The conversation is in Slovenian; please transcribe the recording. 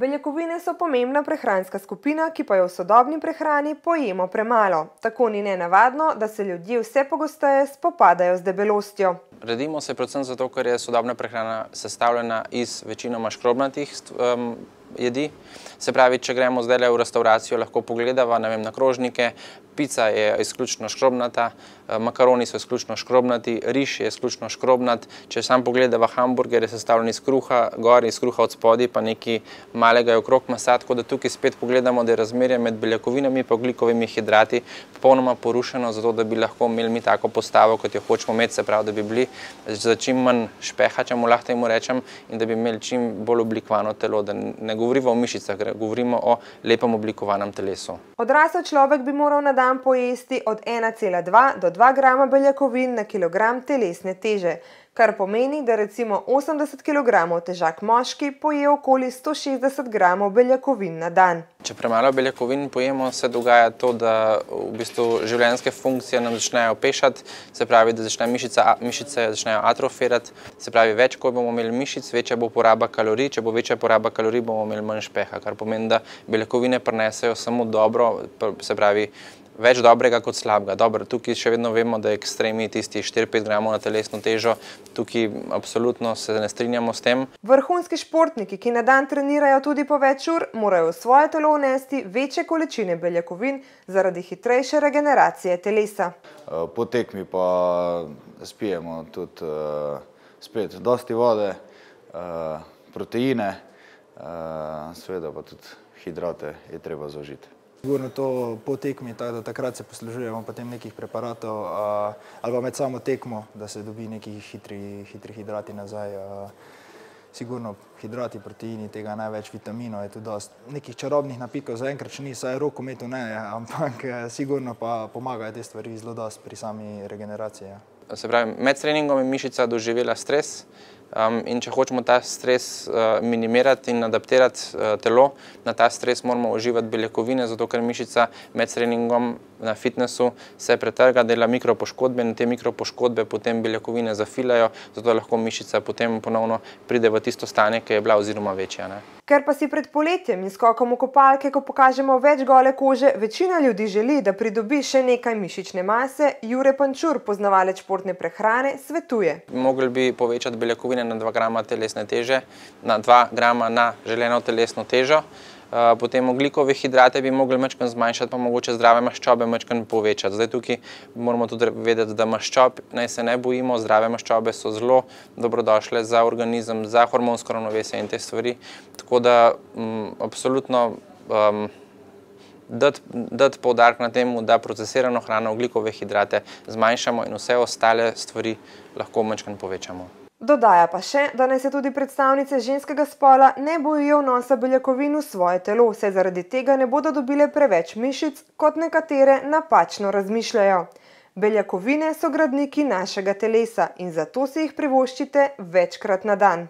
Beljakovine so pomembna prehranska skupina, ki pa jo v sodobni prehrani pojemo premalo. Tako ni nenavadno, da se ljudje vse pogosteje spopadajo z debelostjo. Redimo se predvsem zato, ker je sodobna prehrana sestavljena iz večinoma škrobnatih jedi. Se pravi, če gremo zdaj v restauracijo, lahko pogledava, ne vem, na krožnike, pica je izključno škrobnata, makaroni so izključno škrobnati, riž je izključno škrobnat. Če sam pogledava hamburger, je sestavljen iz kruha, gor iz kruha od spodaj, pa nekaj malega je okrog mesa, tako da tukaj spet pogledamo, da je razmerje med beljakovinami pa ogljikovimi hidrati popolnoma porušeno, zato da bi lahko imeli mi tako postavo, kot jo hočemo imeti, se pravi, da bi bili za čim manj špeha, če mu lahko temu rečem, in da bi imeli čim bolj oblikovano telo, da ne govorimo o mišicah, govorimo o lepem oblikovanem telesu. Odrasel človek bi moral na dan pojesti od 1,2 do 2 grama beljakovin na kilogram telesne teže, kar pomeni, da recimo 80 kg težak moški poje okoli 160 gramov beljakovin na dan. Če premalo beljakovin pojemo, se dogaja to, da v bistvu življenjske funkcije nam začnejo pešati, se pravi, da mišice začnejo atrofirati, se pravi, več, ko bomo imeli mišic, večja bo poraba kalorij, če bo večja poraba kalorij, bomo imeli manj špeha, kar pomeni, da beljakovine prinesejo samo dobro, se pravi, več dobrega kot slabega. Dobro, tukaj še vedno vemo, da je ekstremi tisti 4-5 gramov na telesno težo. Tukaj absolutno se ne strinjamo s tem. Vrhunski športniki, ki na dan trenirajo tudi po več ur, morajo v svoje telo vnesti večje količine beljakovin zaradi hitrejše regeneracije telesa. Po tekmi pa spijemo tudi spet dosti vode, proteine, seveda pa tudi hidrate je treba zaužiti. Sigurno to po tekmi, tako da takrat se poslužujemo potem nekih preparatov ali pa med samo tekmo, da se dobi neki hitri hidrati nazaj. Sigurno hidrati, proteini, tega največ, vitaminov je tudi dosti. Nekih čarobnih napikov zaenkrat še ni, saj rokometu ne, ampak sigurno pa pomagajo te stvari zelo dosti pri sami regeneraciji. Se pravi, med treningom je mišica doživela stres in če hočemo ta stres minimirati in adaptirati telo, na ta stres moramo uživati beljakovine, zato ker mišica med treningom na fitnessu se pretrga, dela mikropoškodbe in te mikropoškodbe potem beljakovine zafilajo, zato lahko mišica potem ponovno pride v tisto stanje, ki je bila oziroma večja. Ker pa si pred poletjem in skokom v kopalke, ko pokažemo več gole kože, večina ljudi želi, da pridobi še nekaj mišične mase, Jure Pančur, poznavalec športne prehrane, svetuje. Mogli bi povečati beljakovine na 2 grama telesne teže, na 2 grama na želeno telesno težo. Potem ogljikove hidrate bi mogli majčkeno zmanjšati, pa mogoče zdrave maščobe majčkeno povečati. Zdaj tukaj moramo tudi vedeti, da maščob naj se ne bojimo, zdrave maščobe so zelo dobrodošle za organizem, za hormonsko ravnovesje in te stvari. Tako da absolutno dati poudarek na temu, da procesirano hrano, ogljikove hidrate zmanjšamo in vse ostale stvari lahko majčkeno povečamo. Dodaja pa še, da naj se tudi predstavnice ženskega spola ne bojijo vnosa beljakovin v svoje telo, saj zaradi tega ne bodo dobile preveč mišic, kot nekatere napačno razmišljajo. Beljakovine so gradniki našega telesa in zato si jih privoščite večkrat na dan.